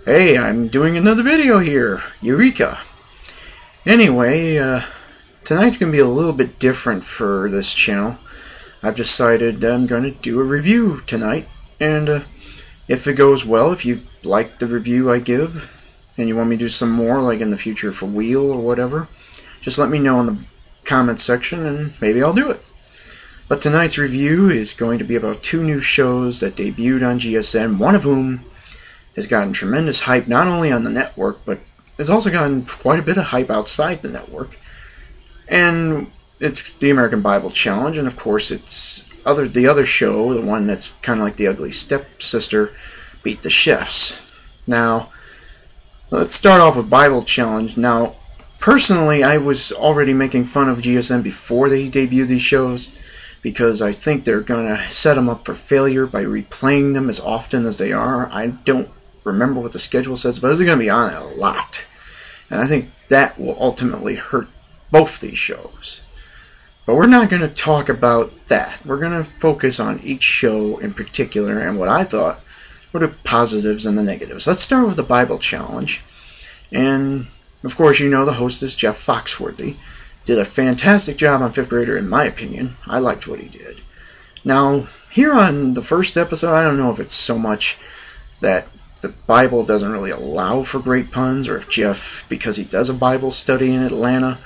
Hey, I'm doing another video here. Eureka! Anyway, tonight's going to be a little bit different for this channel. I've decided I'm going to do a review tonight, and if it goes well, if you like the review I give, and you want me to do some more, like in the future for Wheel or whatever, just let me know in the comments section, and maybe I'll do it. But tonight's review is going to be about two new shows that debuted on GSM, one of whom has gotten tremendous hype not only on the network, but has also gotten quite a bit of hype outside the network. And it's the American Bible Challenge, and of course it's the other show, the one that's kind of like the ugly stepsister, Beat the Chefs. Now, let's start off with Bible Challenge. Now, personally, I was already making fun of GSM before they debuted these shows, because I think they're going to set them up for failure by replaying them as often as they are. I don't remember what the schedule says, but they're going to be on it a lot. And I think that will ultimately hurt both these shows. But we're not going to talk about that. We're going to focus on each show in particular and what I thought were the positives and the negatives. Let's start with the Bible Challenge. And, of course, you know the host is Jeff Foxworthy. Did a fantastic job on 5th Grader, in my opinion. I liked what he did. Now, here on the first episode, I don't know if it's so much that the Bible doesn't really allow for great puns, or if Jeff, because he does a Bible study in Atlanta,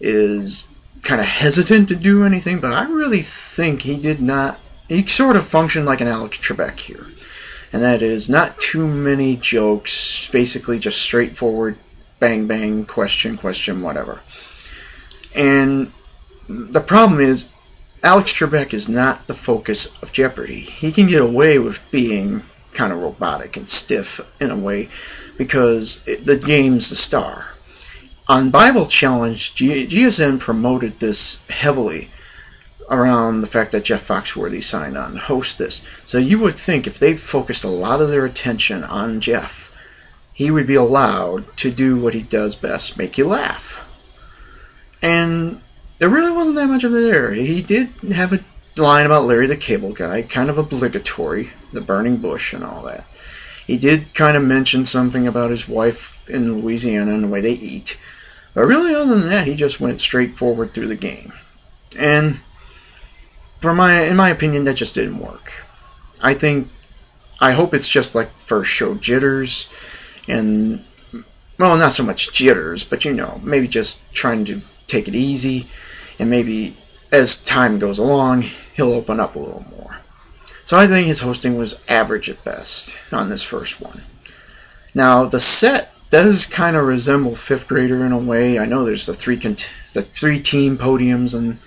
is kind of hesitant to do anything, but I really think he did not. He sort of functioned like an Alex Trebek here. And that is not too many jokes, basically just straightforward bang bang, question, whatever. And the problem is, Alex Trebek is not the focus of Jeopardy. He can get away with being kind of robotic and stiff in a way because the game's the star. On Bible Challenge, GSM promoted this heavily around the fact that Jeff Foxworthy signed on to host this. So you would think if they focused a lot of their attention on Jeff, he would be allowed to do what he does best, make you laugh. And there really wasn't that much of it there. He did have a line about Larry the Cable Guy, kind of obligatory, the burning bush and all that. He did kind of mention something about his wife in Louisiana and the way they eat. But really, other than that, he just went straight forward through the game. And in my opinion, that just didn't work. I hope it's just like the first show, jitters, and, well, not so much jitters, but, you know, maybe just trying to take it easy, and maybe as time goes along, he'll open up a little more. So I think his hosting was average at best on this first one. Now, the set does kind of resemble 5th Grader in a way. I know there's the three team podiums, and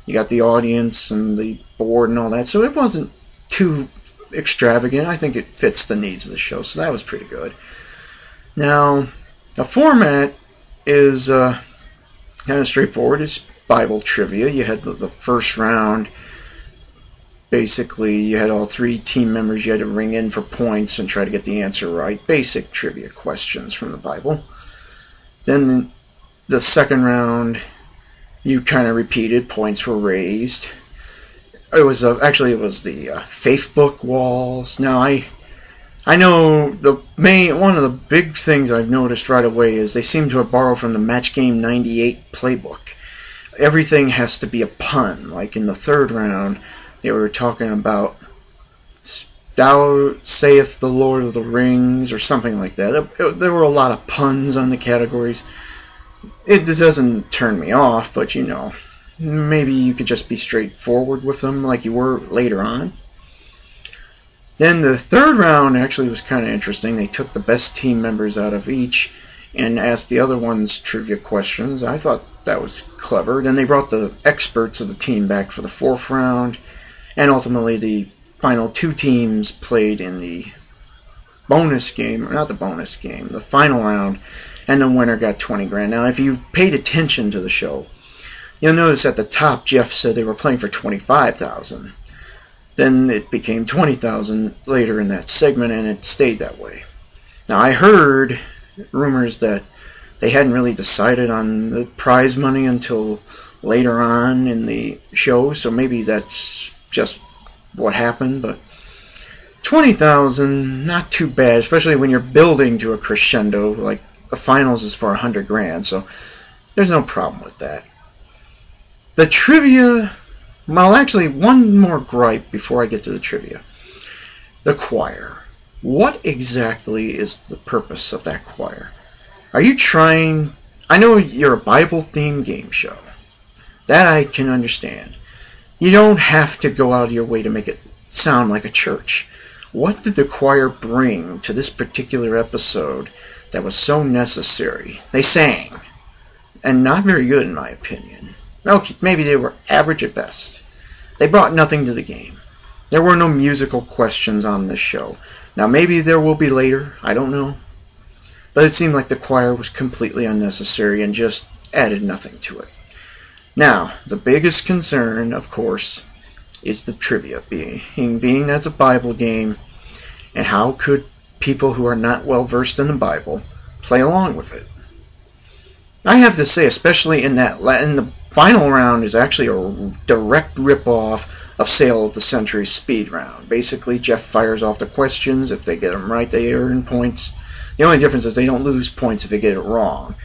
you got the audience and the board and all that, so it wasn't too extravagant. I think it fits the needs of the show, so that was pretty good. Now, the format is kind of straightforward. It's Bible trivia. You had the first round. Basically, you had all three team members. You had to ring in for points and try to get the answer right. Basic trivia questions from the Bible. Then the second round, you kind of repeated. Points were raised. It was actually it was the faith book walls. Now I know one of the big things I've noticed right away is they seem to have borrowed from the Match Game 98 playbook. Everything has to be a pun. Like in the third round, they were talking about "Thou saith the Lord of the Rings" or something like that. There were a lot of puns on the categories. It doesn't turn me off, but you know, maybe you could just be straightforward with them like you were later on. Then the third round actually was kind of interesting. They took the best team members out of each and asked the other ones trivia questions. I thought that was clever. Then they brought the experts of the team back for the fourth round, and ultimately the final two teams played in the bonus game, or not the bonus game, the final round, and the winner got 20 grand. Now, if you paid attention to the show, you'll notice at the top Jeff said they were playing for 25,000. Then it became 20,000 later in that segment, and it stayed that way. Now, I heard rumors that they hadn't really decided on the prize money until later on in the show, so maybe that's just what happened, but $20,000, not too bad, especially when you're building to a crescendo. Like the finals is for $100,000, so there's no problem with that. The trivia, well, actually, one more gripe before I get to the trivia. The choir. What exactly is the purpose of that choir? Are you trying... I know you're a Bible-themed game show. That I can understand. You don't have to go out of your way to make it sound like a church. What did the choir bring to this particular episode that was so necessary? They sang. And not very good, in my opinion. Okay, maybe they were average at best. They brought nothing to the game. There were no musical questions on this show. Now, maybe there will be later. I don't know. But it seemed like the choir was completely unnecessary and just added nothing to it. Now, the biggest concern, of course, is the trivia, being that's a Bible game, and how could people who are not well versed in the Bible play along with it? I have to say, especially in the final round is actually a direct rip-off of Sale of the Century Speed Round. Basically, Jeff fires off the questions. If they get them right, they earn points. The only difference is they don't lose points if they get it wrong.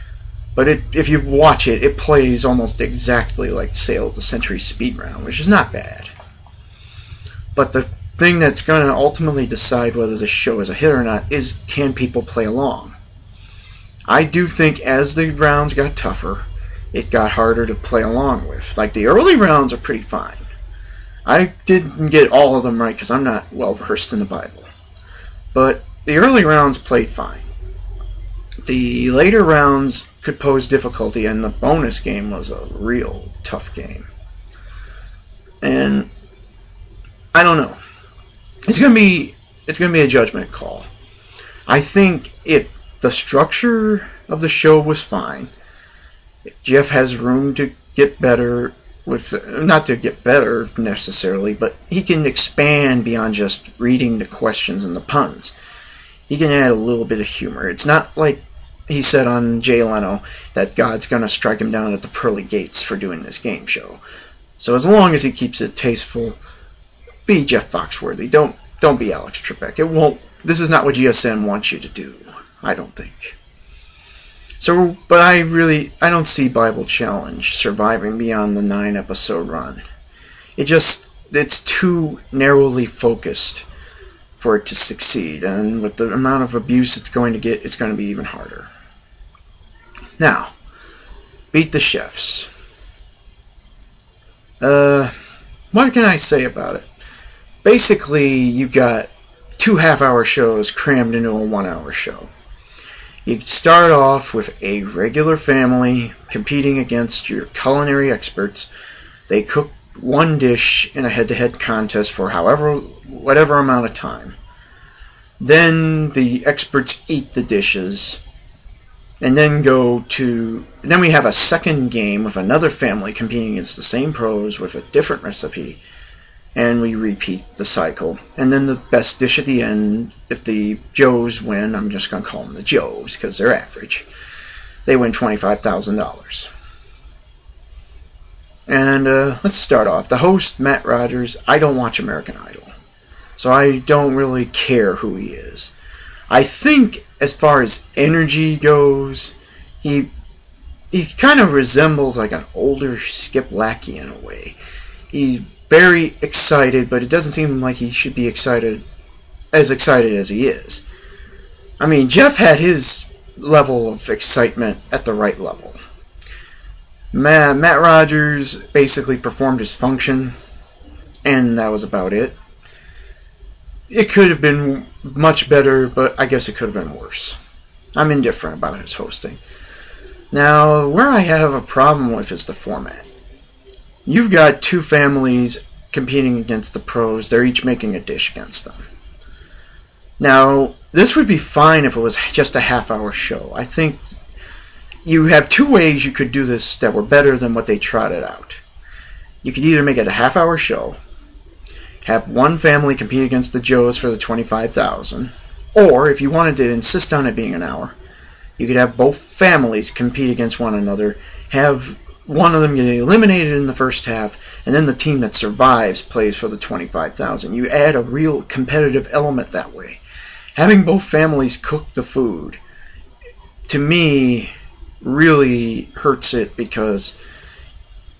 But if you watch it, it plays almost exactly like Sale of the Century Speed Round, which is not bad. But the thing that's going to ultimately decide whether the show is a hit or not is, can people play along? I do think as the rounds got tougher, it got harder to play along with. Like, the early rounds are pretty fine. I didn't get all of them right because I'm not well versed in the Bible. But the early rounds played fine. The later rounds could pose difficulty, and the bonus game was a real tough game. And I don't know. It's gonna be a judgment call. I think the structure of the show was fine. Jeff has room to get better not to get better necessarily, but he can expand beyond just reading the questions and the puns. He can add a little bit of humor. It's not like he said on Jay Leno that God's gonna strike him down at the pearly gates for doing this game show. So as long as he keeps it tasteful, be Jeff Foxworthy. Don't be Alex Trebek. This is not what GSM wants you to do, I don't think. So, but I don't see Bible Challenge surviving beyond the 9-episode run. It's too narrowly focused for it to succeed, and with the amount of abuse it's going to get, it's going to be even harder. Now, Beat the Chefs. What can I say about it? Basically, you got 2 half-hour shows crammed into a 1-hour show. You start off with a regular family competing against your culinary experts. They cook one dish in a head-to-head contest for whatever amount of time. Then the experts eat the dishes, and then then we have a second game with another family competing against the same pros with a different recipe, and we repeat the cycle. And then the best dish at the end, if the Joes win, I'm just going to call them the Joes because they're average, they win $25,000. And let's start off. The host, Matt Rogers, I don't watch American Idol, so I don't really care who he is. I think as far as energy goes, he kind of resembles like an older Skip Lackey in a way. He's very excited, but it doesn't seem like he should be excited as he is. I mean, Jeff had his level of excitement at the right level. Matt Rogers basically performed his function, and that was about it. It could have been much better, but I guess it could have been worse. I'm indifferent about his hosting. Now, where I have a problem with is the format. You've got 2 families competing against the pros. They're each making a dish against them. Now, this would be fine if it was just a half-hour show. I think you have 2 ways you could do this that were better than what they trotted out. You could either make it a half-hour show, have one family compete against the Joes for the $25,000, or if you wanted to insist on it being an hour, you could have both families compete against one another, have one of them get eliminated in the first half, and then the team that survives plays for the $25,000. You add a real competitive element that way. Having both families cook the food, to me, really hurts it, because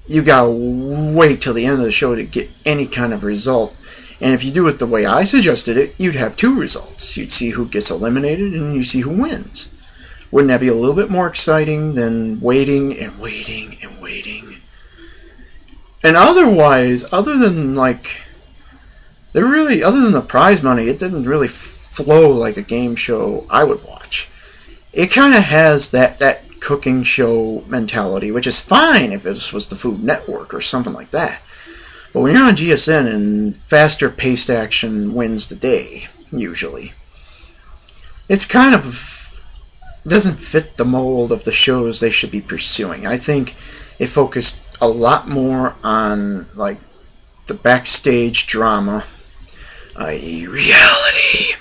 you gotta wait till the end of the show to get any kind of result. And if you do it the way I suggested it, you'd have two results. You'd see who gets eliminated and you see who wins. Wouldn't that be a little bit more exciting than waiting and waiting and waiting? And otherwise, other than the prize money, it didn't really flow like a game show I would watch. It kind of has that cooking show mentality, which is fine if this was the Food Network or something like that. But when you're on GSN, and faster paced action wins the day, usually, it's kind of doesn't fit the mold of the shows they should be pursuing. I think it focused a lot more on the backstage drama, i.e. reality,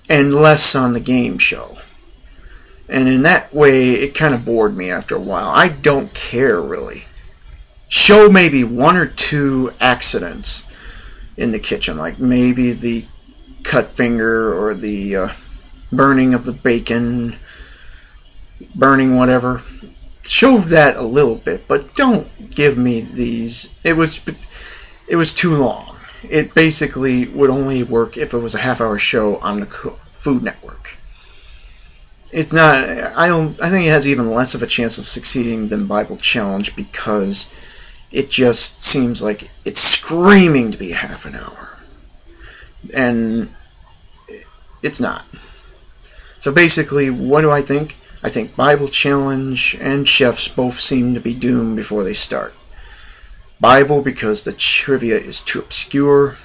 and less on the game show. And in that way, it kind of bored me after a while. I don't care, really. Show maybe one or two accidents in the kitchen, like maybe the cut finger or the burning of the bacon, burning whatever. Show that a little bit, but don't give me these. It was too long. It basically would only work if it was a half-hour show on the Food Network. It's not. I think it has even less of a chance of succeeding than Bible Challenge, because it just seems like it's screaming to be half an hour, and it's not. So basically, what do I think? I think Bible Challenge and Chefs both seem to be doomed before they start. Bible, because the trivia is too obscure,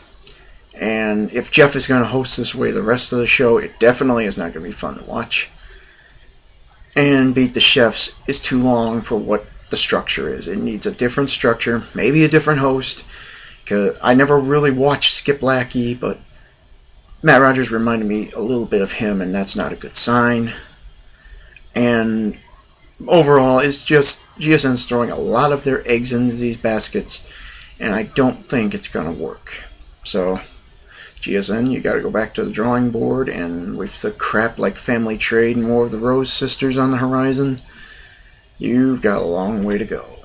and if Jeff is going to host this way the rest of the show, it definitely is not going to be fun to watch. And Beat the Chefs is too long for what the structure is. It needs a different structure, maybe a different host, because I never really watched Skip Lackey, but Matt Rogers reminded me a little bit of him, and that's not a good sign. And overall, it's just GSN's throwing a lot of their eggs into these baskets, and I don't think it's going to work. So, GSN, you got to go back to the drawing board, and with the crap like Family Trade and War of the Rose Sisters on the horizon, you've got a long way to go.